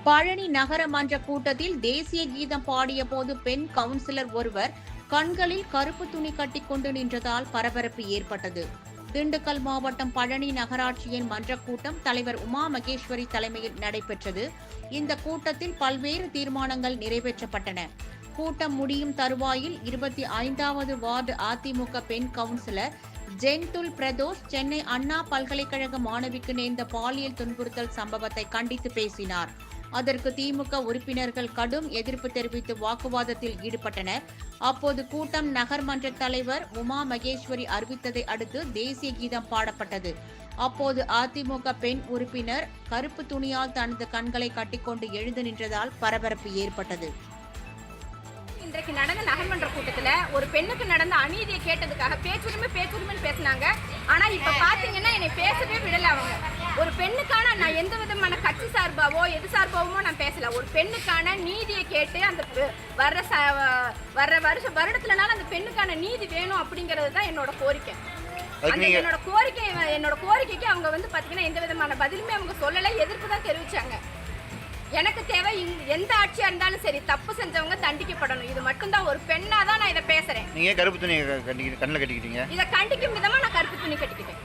பழனி நகர மன்ற கூட்டத்தில் தேசிய கீதம் பாடிய போது பெண் கவுன்சிலர் ஒருவர் கண்களில் கருப்பு துணி கட்டிக்கொண்டு நின்றதால் பரபரப்பு ஏற்பட்டது. திண்டுக்கல் மாவட்டம் பழனி நகராட்சியின் மன்ற கூட்டம் தலைவர் உமா மகேஸ்வரி தலைமையில் நடைபெற்றது. இந்த கூட்டத்தில் பல்வேறு தீர்மானங்கள் நிறைவேற்றப்பட்டன. கூட்டம் முடியும் தருவாயில் 25வது வார்டு அதிமுக பெண் கவுன்சிலர் ஜென்துல் பிரதோஷ் சென்னை அண்ணா பல்கலைக்கழக மாணவிக்கு நேர்ந்த பாலியல் துன்புறுத்தல் சம்பவத்தை கண்டித்து பேசினார். அதற்கு திமுக உறுப்பினர்கள் கடும் எதிர்ப்பு தெரிவித்து வாக்குவாதத்தில் ஈடுபட்டனர். அப்போது கூட்டம் நகர்மன்ற தலைவர் உமா மகேஸ்வரி அறிவித்ததை அடுத்து தேசிய கீதம் பாடப்பட்டது. அப்போது அதிமுக பெண் உறுப்பினர் கருப்பு துணியால் தனது கண்களை கட்டிக்கொண்டு எழுந்து நின்றதால் பரபரப்பு ஏற்பட்டது. இன்றைக்கு நடந்த நகர்மன்ற கூட்டத்துல ஒரு பெண்ணுக்கு நடந்த அநீதியை கேட்டதுக்காக பேச்சுரிமைன்னு பேசினாங்க. ஆனா இப்ப பாத்தீங்கன்னா என்னை பேசவே விடல. அவங்க ஒரு பெண்ணுக்கான நான் எந்த விதமான கட்சி சார்பாவோ எது சார்பாவோ நான் பேசல. ஒரு பெண்ணுக்கான நீதியை கேட்டு அந்த வர்ற வருடத்துலனால அந்த பெண்ணுக்கான நீதி வேணும் அப்படிங்கிறது தான் என்னோட கோரிக்கை. என்னோட கோரிக்கைக்கு அவங்க பாத்தீங்கன்னா எந்த விதமான பதிலுமே அவங்க சொல்லல, எதிர்ப்பு தான் தெரிவிச்சாங்க. எனக்கு தேவை எந்த ஆட்சியா இருந்தாலும் சரி, தப்பு செஞ்சவங்க தண்டிக்கப்படணும். இது மட்டும்தான், ஒரு பெண்ணா தான் நான் இதை பேசுறேன். நீங்க கருப்பு துணி கண்ணில் கட்டிக்கிட்டீங்க. இதை கண்டிக்கும் விதமா நான் கருப்பு துணி கட்டிக்கிட்டேன்.